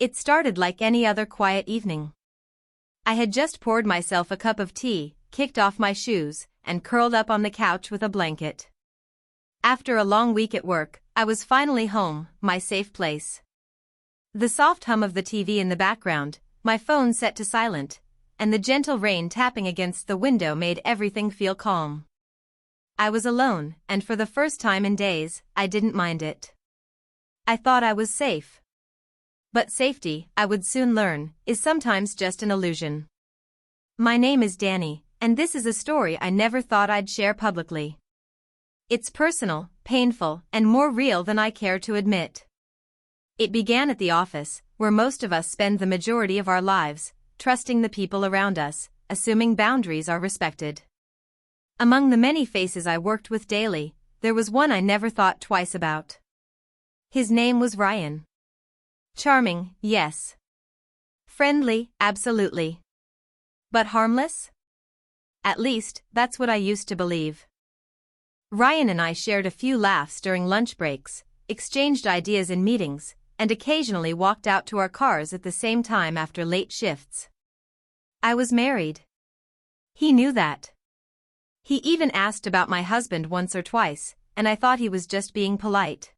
It started like any other quiet evening. I had just poured myself a cup of tea, kicked off my shoes, and curled up on the couch with a blanket. After a long week at work, I was finally home, my safe place. The soft hum of the TV in the background, my phone set to silent, and the gentle rain tapping against the window made everything feel calm. I was alone, and for the first time in days, I didn't mind it. I thought I was safe. But safety, I would soon learn, is sometimes just an illusion. My name is Danny, and this is a story I never thought I'd share publicly. It's personal, painful, and more real than I care to admit. It began at the office, where most of us spend the majority of our lives, trusting the people around us, assuming boundaries are respected. Among the many faces I worked with daily, there was one I never thought twice about. His name was Ryan. Charming, yes. Friendly, absolutely. But harmless? At least, that's what I used to believe. Ryan and I shared a few laughs during lunch breaks, exchanged ideas in meetings, and occasionally walked out to our cars at the same time after late shifts. I was married. He knew that. He even asked about my husband once or twice, and I thought he was just being polite.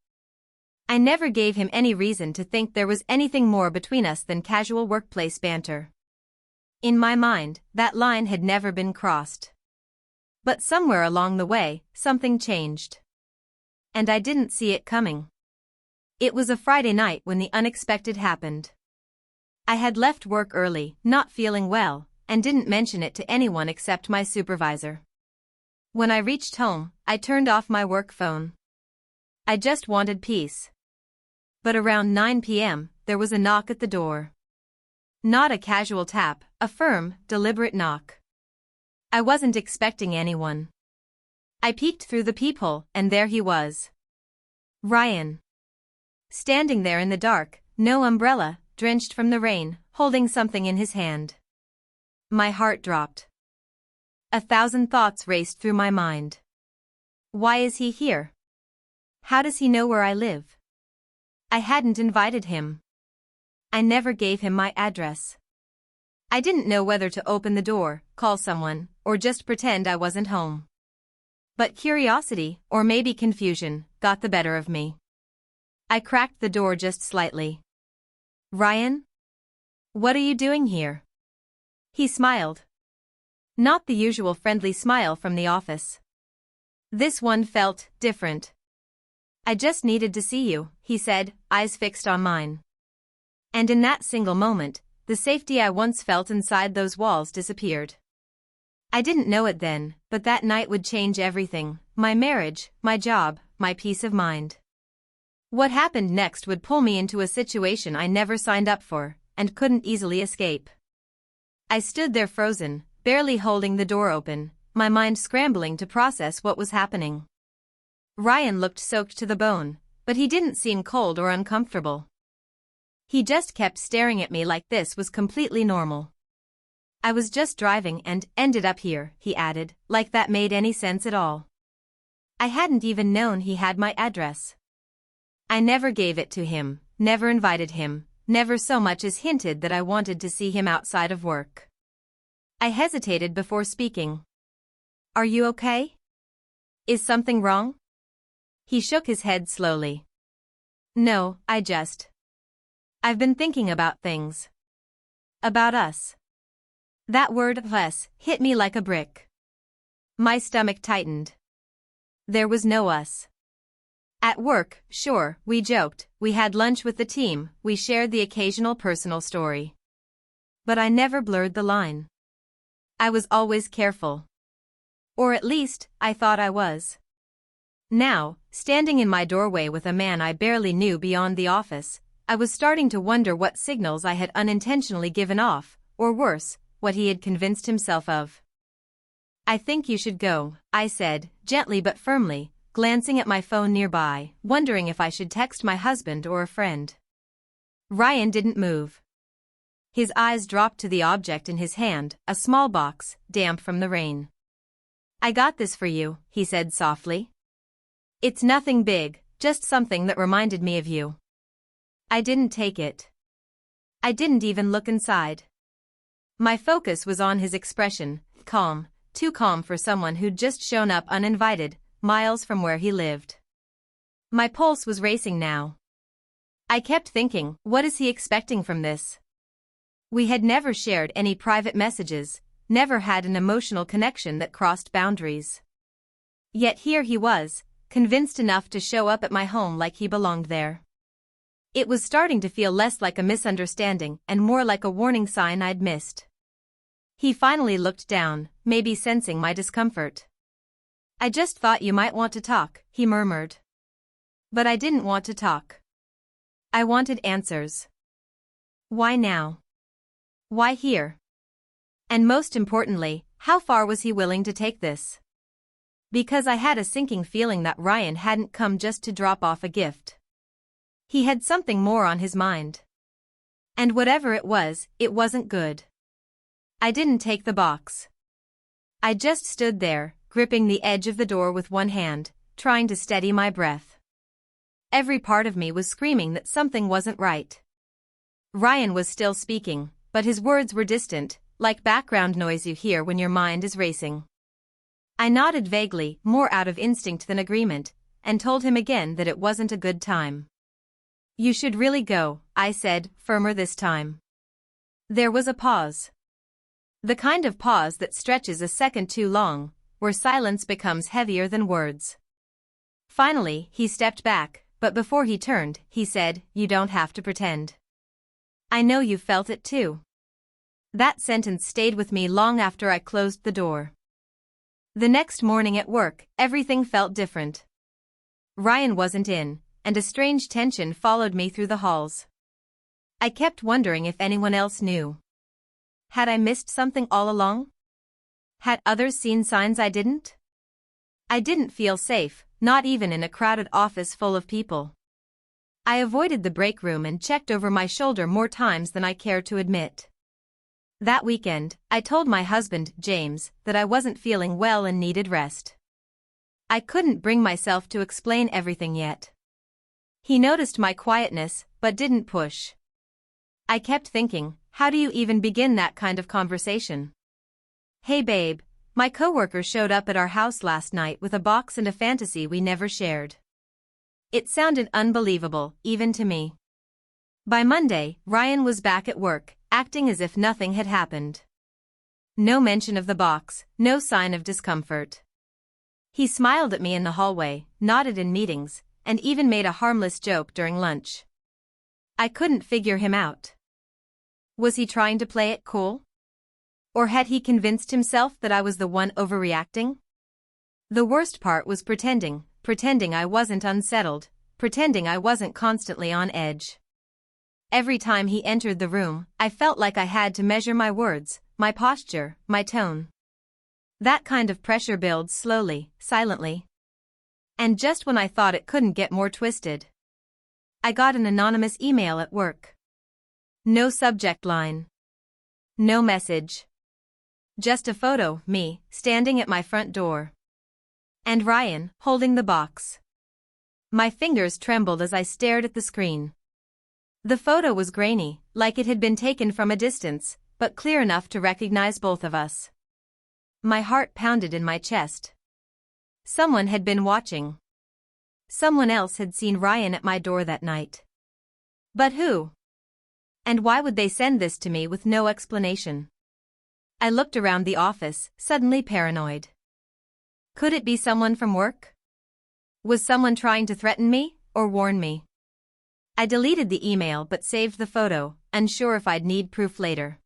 I never gave him any reason to think there was anything more between us than casual workplace banter. In my mind, that line had never been crossed. But somewhere along the way, something changed. And I didn't see it coming. It was a Friday night when the unexpected happened. I had left work early, not feeling well, and didn't mention it to anyone except my supervisor. When I reached home, I turned off my work phone. I just wanted peace. But around 9 p.m., there was a knock at the door. Not a casual tap, a firm, deliberate knock. I wasn't expecting anyone. I peeked through the peephole, and there he was. Ryan. Standing there in the dark, no umbrella, drenched from the rain, holding something in his hand. My heart dropped. 1,000 thoughts raced through my mind. Why is he here? How does he know where I live? I hadn't invited him. I never gave him my address. I didn't know whether to open the door, call someone, or just pretend I wasn't home. But curiosity, or maybe confusion, got the better of me. I cracked the door just slightly. Ryan? What are you doing here? He smiled. Not the usual friendly smile from the office. This one felt different. I just needed to see you, he said, eyes fixed on mine. And in that single moment, the safety I once felt inside those walls disappeared. I didn't know it then, but that night would change everything, my marriage, my job, my peace of mind. What happened next would pull me into a situation I never signed up for, and couldn't easily escape. I stood there frozen, barely holding the door open, my mind scrambling to process what was happening. Ryan looked soaked to the bone, but he didn't seem cold or uncomfortable. He just kept staring at me like this was completely normal. I was just driving and ended up here, he added, like that made any sense at all. I hadn't even known he had my address. I never gave it to him, never invited him, never so much as hinted that I wanted to see him outside of work. I hesitated before speaking. Are you okay? Is something wrong? He shook his head slowly. No, I've been thinking about things. About us. That word, us, hit me like a brick. My stomach tightened. There was no us. At work, sure, we joked, we had lunch with the team, we shared the occasional personal story. But I never blurred the line. I was always careful. Or at least, I thought I was. Now, standing in my doorway with a man I barely knew beyond the office, I was starting to wonder what signals I had unintentionally given off, or worse, what he had convinced himself of. I think you should go, I said, gently but firmly, glancing at my phone nearby, wondering if I should text my husband or a friend. Ryan didn't move. His eyes dropped to the object in his hand, a small box, damp from the rain. I got this for you, he said softly. It's nothing big, just something that reminded me of you. I didn't take it. I didn't even look inside. My focus was on his expression, calm, too calm for someone who'd just shown up uninvited, miles from where he lived. My pulse was racing now. I kept thinking, what is he expecting from this? We had never shared any private messages, never had an emotional connection that crossed boundaries. Yet here he was, convinced enough to show up at my home like he belonged there. It was starting to feel less like a misunderstanding and more like a warning sign I'd missed. He finally looked down, maybe sensing my discomfort. "I just thought you might want to talk," he murmured. But I didn't want to talk. I wanted answers. Why now? Why here? And most importantly, how far was he willing to take this? Because I had a sinking feeling that Ryan hadn't come just to drop off a gift. He had something more on his mind. And whatever it wasn't good. I didn't take the box. I just stood there, gripping the edge of the door with one hand, trying to steady my breath. Every part of me was screaming that something wasn't right. Ryan was still speaking, but his words were distant, like background noise you hear when your mind is racing. I nodded vaguely, more out of instinct than agreement, and told him again that it wasn't a good time. "You should really go," I said, firmer this time. There was a pause. The kind of pause that stretches a second too long, where silence becomes heavier than words. Finally, he stepped back, but before he turned, he said, "You don't have to pretend. I know you felt it too." That sentence stayed with me long after I closed the door. The next morning at work, everything felt different. Ryan wasn't in, and a strange tension followed me through the halls. I kept wondering if anyone else knew. Had I missed something all along? Had others seen signs I didn't? I didn't feel safe, not even in a crowded office full of people. I avoided the break room and checked over my shoulder more times than I cared to admit. That weekend, I told my husband, James, that I wasn't feeling well and needed rest. I couldn't bring myself to explain everything yet. He noticed my quietness, but didn't push. I kept thinking, how do you even begin that kind of conversation? "Hey babe, my coworker showed up at our house last night with a box and a fantasy we never shared." It sounded unbelievable, even to me. By Monday, Ryan was back at work, acting as if nothing had happened. No mention of the box, no sign of discomfort. He smiled at me in the hallway, nodded in meetings, and even made a harmless joke during lunch. I couldn't figure him out. Was he trying to play it cool? Or had he convinced himself that I was the one overreacting? The worst part was pretending I wasn't unsettled, pretending I wasn't constantly on edge. Every time he entered the room, I felt like I had to measure my words, my posture, my tone. That kind of pressure builds slowly, silently. And just when I thought it couldn't get more twisted, I got an anonymous email at work. No subject line. No message. Just a photo, me, standing at my front door. And Ryan, holding the box. My fingers trembled as I stared at the screen. The photo was grainy, like it had been taken from a distance, but clear enough to recognize both of us. My heart pounded in my chest. Someone had been watching. Someone else had seen Ryan at my door that night. But who? And why would they send this to me with no explanation? I looked around the office, suddenly paranoid. Could it be someone from work? Was someone trying to threaten me, or warn me? I deleted the email but saved the photo, unsure if I'd need proof later.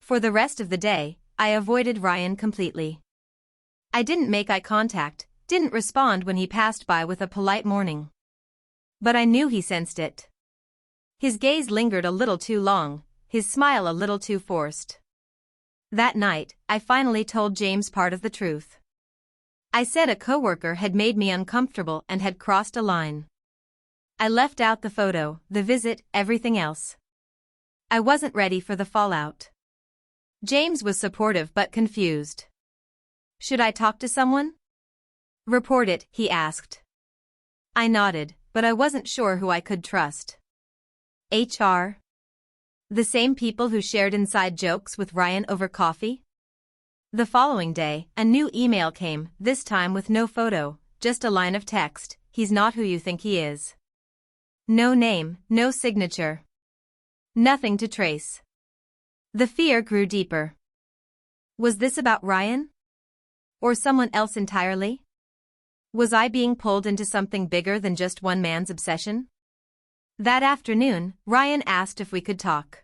For the rest of the day, I avoided Ryan completely. I didn't make eye contact, didn't respond when he passed by with a polite morning. But I knew he sensed it. His gaze lingered a little too long, his smile a little too forced. That night, I finally told James part of the truth. I said a coworker had made me uncomfortable and had crossed a line. I left out the photo, the visit, everything else. I wasn't ready for the fallout. James was supportive but confused. "Should I talk to someone?" "Report it," he asked. I nodded, but I wasn't sure who I could trust. HR? The same people who shared inside jokes with Ryan over coffee? The following day, a new email came, this time with no photo, just a line of text: "He's not who you think he is." No name, no signature. Nothing to trace. The fear grew deeper. Was this about Ryan? Or someone else entirely? Was I being pulled into something bigger than just one man's obsession? That afternoon, Ryan asked if we could talk.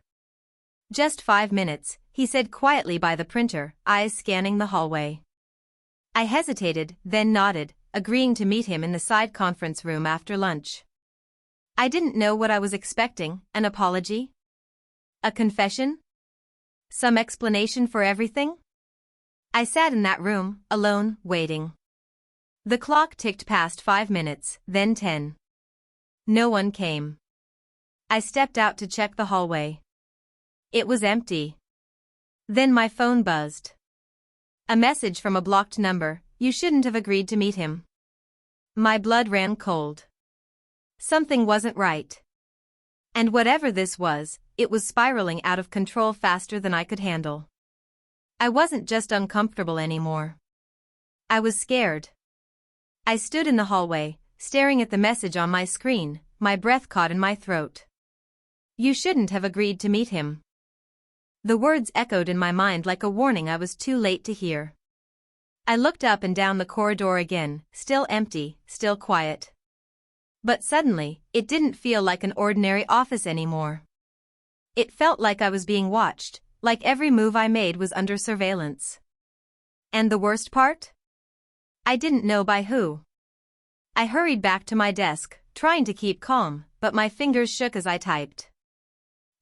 "Just 5 minutes," he said quietly by the printer, eyes scanning the hallway. I hesitated, then nodded, agreeing to meet him in the side conference room after lunch. I didn't know what I was expecting: an apology? A confession? Some explanation for everything? I sat in that room, alone, waiting. The clock ticked past 5 minutes, then 10. No one came. I stepped out to check the hallway. It was empty. Then my phone buzzed. A message from a blocked number: "You shouldn't have agreed to meet him." My blood ran cold. Something wasn't right. And whatever this was, it was spiraling out of control faster than I could handle. I wasn't just uncomfortable anymore. I was scared. I stood in the hallway, staring at the message on my screen, my breath caught in my throat. "You shouldn't have agreed to meet him." The words echoed in my mind like a warning I was too late to hear. I looked up and down the corridor again, still empty, still quiet. But suddenly, it didn't feel like an ordinary office anymore. It felt like I was being watched, like every move I made was under surveillance. And the worst part? I didn't know by who. I hurried back to my desk, trying to keep calm, but my fingers shook as I typed.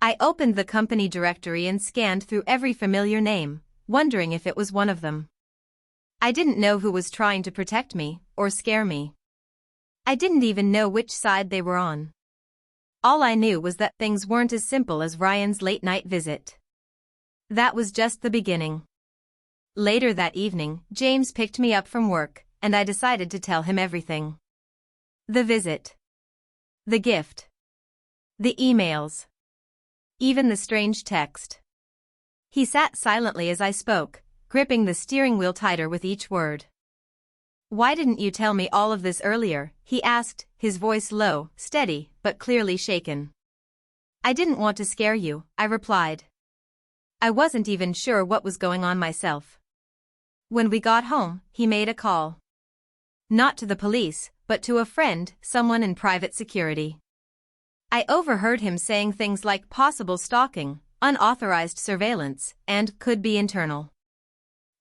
I opened the company directory and scanned through every familiar name, wondering if it was one of them. I didn't know who was trying to protect me, or scare me. I didn't even know which side they were on. All I knew was that things weren't as simple as Ryan's late-night visit. That was just the beginning. Later that evening, James picked me up from work, and I decided to tell him everything. The visit. The gift. The emails. Even the strange text. He sat silently as I spoke, gripping the steering wheel tighter with each word. "Why didn't you tell me all of this earlier?" he asked, his voice low, steady, but clearly shaken. "I didn't want to scare you," I replied. I wasn't even sure what was going on myself. When we got home, he made a call. Not to the police, but to a friend, someone in private security. I overheard him saying things like possible stalking, unauthorized surveillance, and could be internal.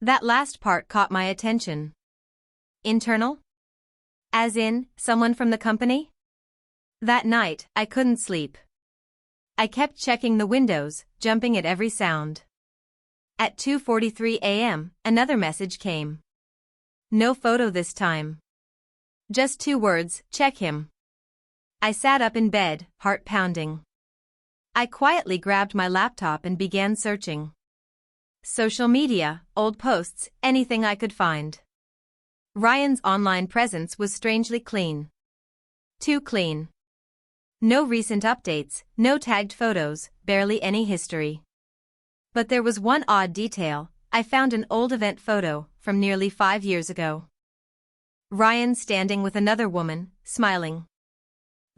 That last part caught my attention. Internal? As in, someone from the company? That night, I couldn't sleep. I kept checking the windows, jumping at every sound. At 2:43 a.m., another message came. No photo this time. Just 2 words: "Check him." I sat up in bed, heart pounding. I quietly grabbed my laptop and began searching. Social media, old posts, anything I could find. Ryan's online presence was strangely clean. Too clean. No recent updates, no tagged photos, barely any history. But there was one odd detail: I found an old event photo, from nearly 5 years ago. Ryan standing with another woman, smiling.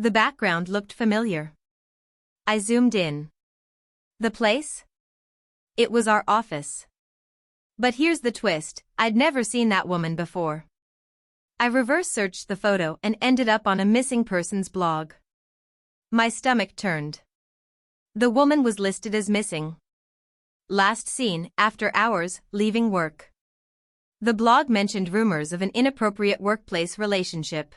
The background looked familiar. I zoomed in. The place? It was our office. But here's the twist: I'd never seen that woman before. I reverse-searched the photo and ended up on a missing persons blog. My stomach turned. The woman was listed as missing. Last seen, after hours, leaving work. The blog mentioned rumors of an inappropriate workplace relationship.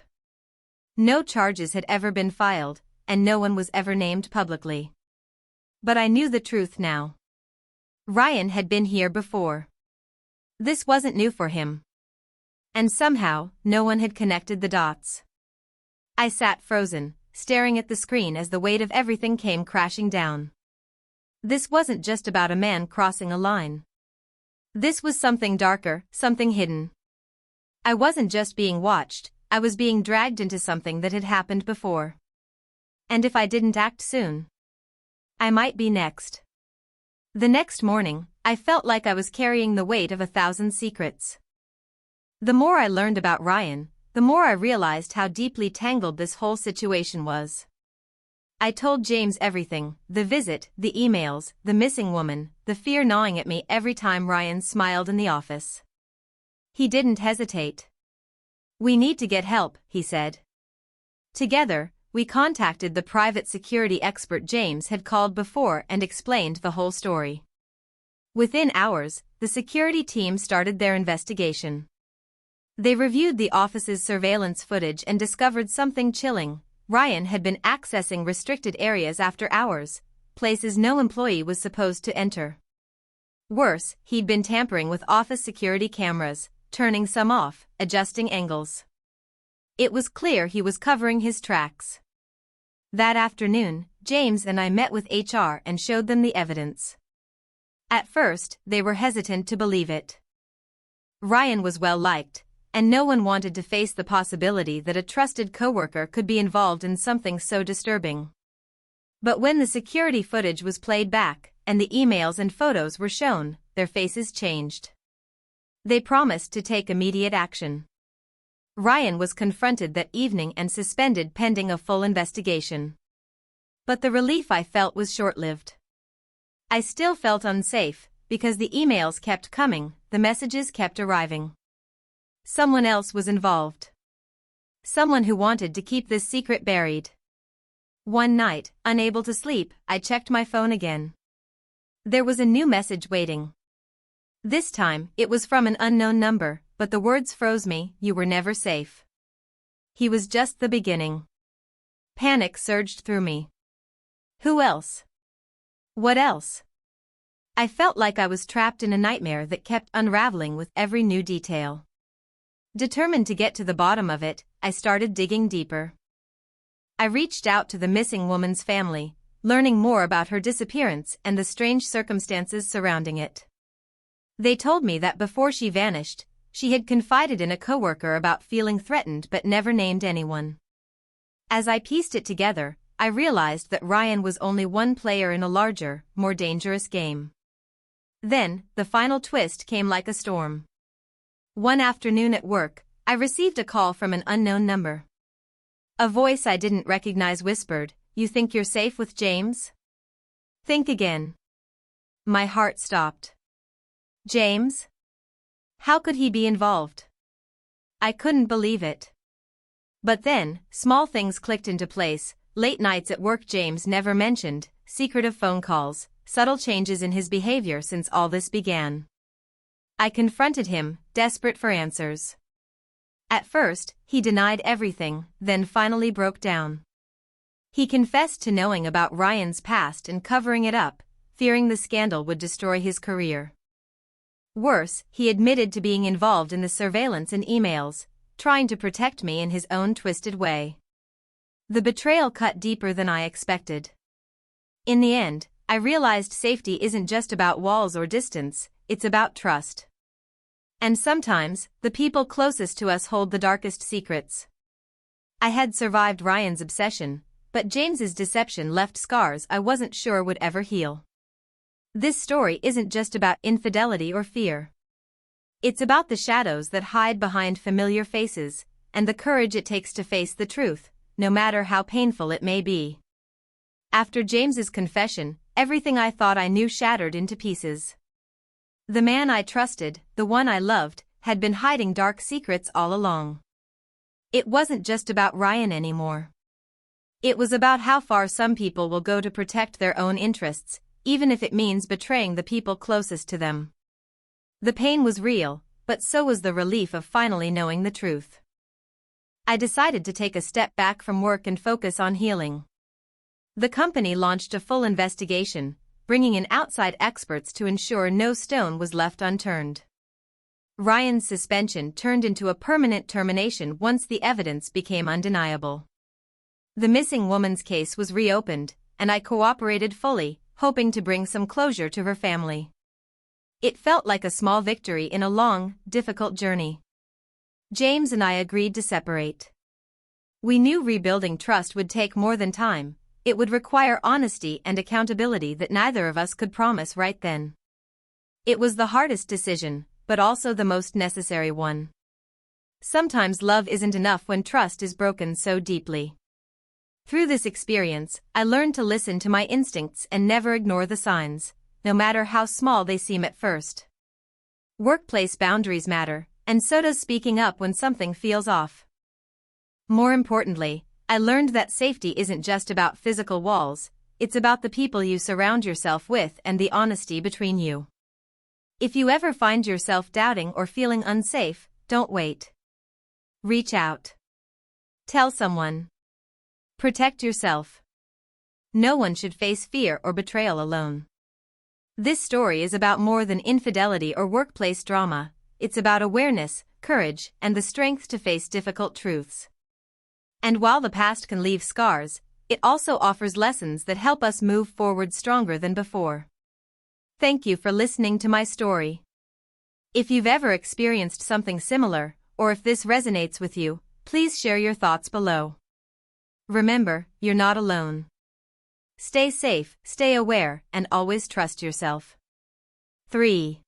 No charges had ever been filed, and no one was ever named publicly. But I knew the truth now. Ryan had been here before. This wasn't new for him. And somehow, no one had connected the dots. I sat frozen, staring at the screen as the weight of everything came crashing down. This wasn't just about a man crossing a line. This was something darker, something hidden. I wasn't just being watched, I was being dragged into something that had happened before. And if I didn't act soon, I might be next. The next morning, I felt like I was carrying the weight of 1,000 secrets. The more I learned about Ryan, the more I realized how deeply tangled this whole situation was. I told James everything: the visit, the emails, the missing woman, the fear gnawing at me every time Ryan smiled in the office. He didn't hesitate. "We need to get help," he said. Together, we contacted the private security expert James had called before and explained the whole story. Within hours, the security team started their investigation. They reviewed the office's surveillance footage and discovered something chilling. Ryan had been accessing restricted areas after hours, places no employee was supposed to enter. Worse, he'd been tampering with office security cameras, turning some off, adjusting angles. It was clear he was covering his tracks. That afternoon, James and I met with HR and showed them the evidence. At first, they were hesitant to believe it. Ryan was well liked, and no one wanted to face the possibility that a trusted coworker could be involved in something so disturbing. But when the security footage was played back, and the emails and photos were shown, their faces changed. They promised to take immediate action. Ryan was confronted that evening and suspended pending a full investigation. But the relief I felt was short-lived. I still felt unsafe, because the emails kept coming, the messages kept arriving. Someone else was involved. Someone who wanted to keep this secret buried. One night, unable to sleep, I checked my phone again. There was a new message waiting. This time, it was from an unknown number, but the words froze me: "You were never safe." He was just the beginning. Panic surged through me. Who else? What else? I felt like I was trapped in a nightmare that kept unraveling with every new detail. Determined to get to the bottom of it, I started digging deeper. I reached out to the missing woman's family, learning more about her disappearance and the strange circumstances surrounding it. They told me that before she vanished, she had confided in a coworker about feeling threatened but never named anyone. As I pieced it together, I realized that Ryan was only one player in a larger, more dangerous game. Then, the final twist came like a storm. One afternoon at work, I received a call from an unknown number. A voice I didn't recognize whispered, "You think you're safe with James? Think again." My heart stopped. James? How could he be involved? I couldn't believe it. But then, small things clicked into place: late nights at work James never mentioned, secretive phone calls, subtle changes in his behavior since all this began. I confronted him, desperate for answers. At first, he denied everything, then finally broke down. He confessed to knowing about Ryan's past and covering it up, fearing the scandal would destroy his career. Worse, he admitted to being involved in the surveillance and emails, trying to protect me in his own twisted way. The betrayal cut deeper than I expected. In the end, I realized safety isn't just about walls or distance, it's about trust. And sometimes, the people closest to us hold the darkest secrets. I had survived Ryan's obsession, but James's deception left scars I wasn't sure would ever heal. This story isn't just about infidelity or fear. It's about the shadows that hide behind familiar faces, and the courage it takes to face the truth, no matter how painful it may be. After James's confession, everything I thought I knew shattered into pieces. The man I trusted, the one I loved, had been hiding dark secrets all along. It wasn't just about Ryan anymore. It was about how far some people will go to protect their own interests, even if it means betraying the people closest to them. The pain was real, but so was the relief of finally knowing the truth. I decided to take a step back from work and focus on healing. The company launched a full investigation, bringing in outside experts to ensure no stone was left unturned. Ryan's suspension turned into a permanent termination once the evidence became undeniable. The missing woman's case was reopened, and I cooperated fully, hoping to bring some closure to her family. It felt like a small victory in a long, difficult journey. James and I agreed to separate. We knew rebuilding trust would take more than time, it would require honesty and accountability that neither of us could promise right then. It was the hardest decision, but also the most necessary one. Sometimes love isn't enough when trust is broken so deeply. Through this experience, I learned to listen to my instincts and never ignore the signs, no matter how small they seem at first. Workplace boundaries matter, and so does speaking up when something feels off. More importantly, I learned that safety isn't just about physical walls, it's about the people you surround yourself with and the honesty between you. If you ever find yourself doubting or feeling unsafe, don't wait. Reach out. Tell someone. Protect yourself. No one should face fear or betrayal alone. This story is about more than infidelity or workplace drama, it's about awareness, courage, and the strength to face difficult truths. And while the past can leave scars, it also offers lessons that help us move forward stronger than before. Thank you for listening to my story. If you've ever experienced something similar, or if this resonates with you, please share your thoughts below. Remember, you're not alone. Stay safe, stay aware, and always trust yourself. 3.